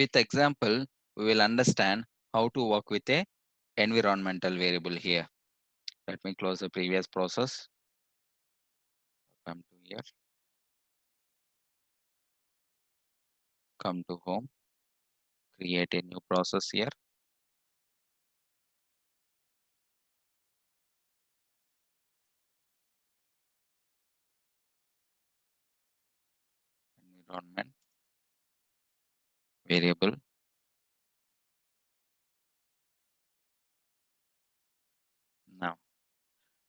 With example, we will understand how to work with a environmental variable here. Let me close the previous process. Come to here, come to home, create a new process here. Environment variable.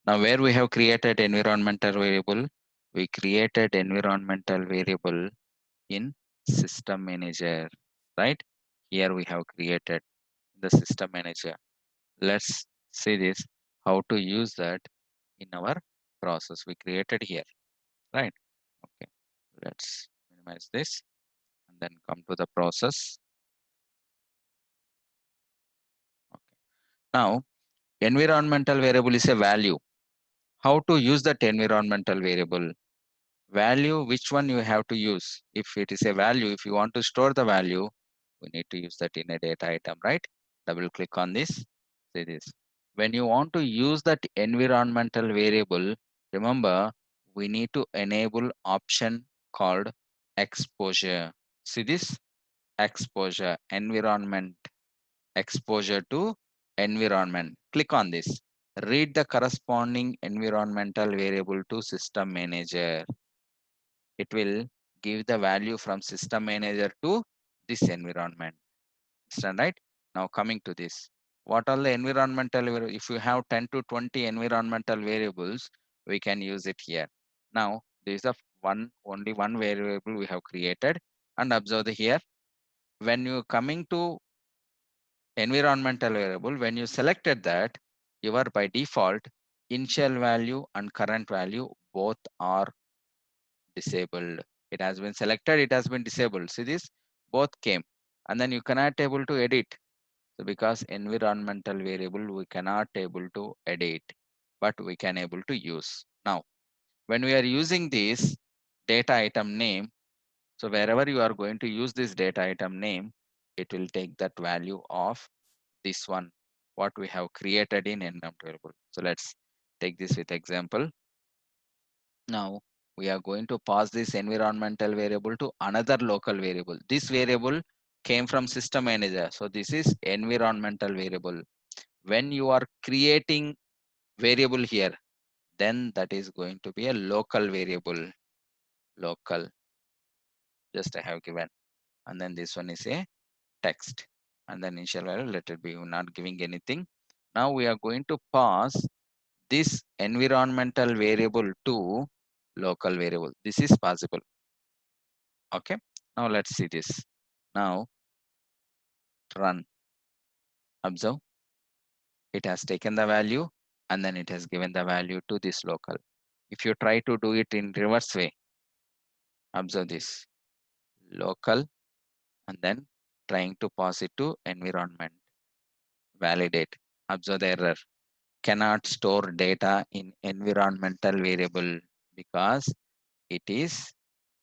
Now, where we have created environmental variable, we created environmental variable in system manager, right? Here we have created the system manager. Let's see this, how to use that in our process we created here, right? Okay, let's minimize this and then come to the process. Okay. Now, environmental variable is a value. How to use that environmental variable? Value, which one you have to use? If it is a value, if you want to store the value, we need to use that in a data item, right? Double click on this. See this. When you want to use that environmental variable, remember, we need to enable option called exposure. See this? Exposure, environment, exposure to environment. Click on this. Read the corresponding environmental variable to system manager. It will give the value from system manager to this environment. Understand, right? Now coming to this. What are the environmental, if you have 10 to 20 environmental variables, we can use it here. Now, this is only one variable we have created, and observe here. When you coming to environmental variable, when you selected that, you are by default, initial value and current value both are disabled. It has been selected, it has been disabled. See this? Both came. And then you cannot able to edit. So because environmental variable, we cannot able to edit, but we can able to use. Now, when we are using this data item name, so wherever you are going to use this data item name, it will take that value of this one, what we have created in environmental variable. So let's take this with example. Now we are going to pass this environmental variable to another local variable. This variable came from system manager. So this is environmental variable. When you are creating variable here, then that is going to be a local variable. Local, just I have given. And then this one is a text. And then initial value, let it be, we're not giving anything. Now we are going to pass this environmental variable to local variable. This is possible. Okay. Now let's see this. Now run. Observe. It has taken the value and then it has given the value to this local. If you try to do it in reverse way, observe this. Local and then trying to pass it to environment. Validate. Observe the error. Cannot store data in environmental variable because it is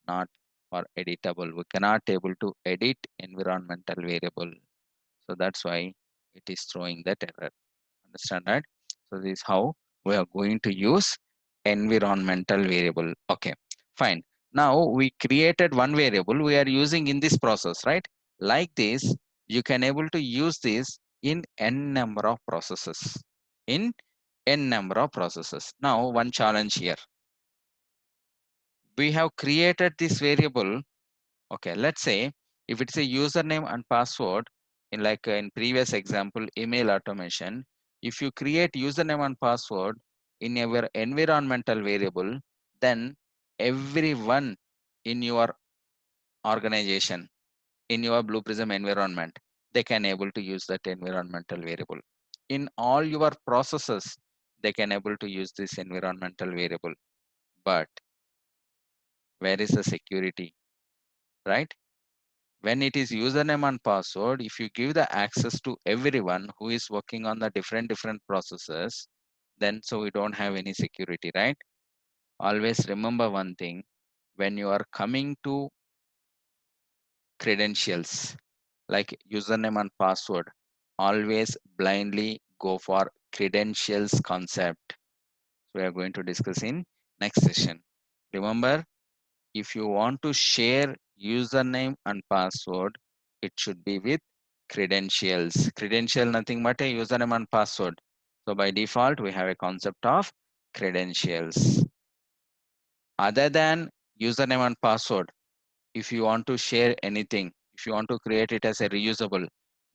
not for editable. We cannot able to edit environmental variable. So that's why it is throwing that error. Understand that? So this is how we are going to use environmental variable. Okay, fine. Now we created one variable we are using in this process, right? Like this, you can able to use this in n number of processes. In n number of processes. Now one challenge here. We have created this variable. Okay, let's say if it's a username and password, in like in previous example, email automation, if you create username and password in your environmental variable, then everyone in your organization, in your Blue Prism environment, they can able to use that environmental variable. In all your processes, they can able to use this environmental variable. But where is the security, right? When it is username and password, if you give the access to everyone who is working on the different processes, then so we don't have any security, right? Always remember one thing, when you are coming to credentials, like username and password, always blindly go for credentials concept. So we are going to discuss in next session. Remember, if you want to share username and password, it should be with credentials. Credential nothing but a username and password. So by default, we have a concept of credentials. Other than username and password, if you want to share anything, if you want to create it as a reusable,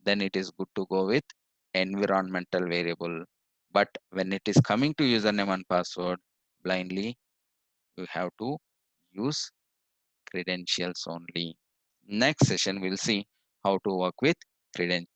then it is good to go with environmental variable. But when it is coming to username and password, blindly, you have to use credentials only. Next session, we'll see how to work with credentials.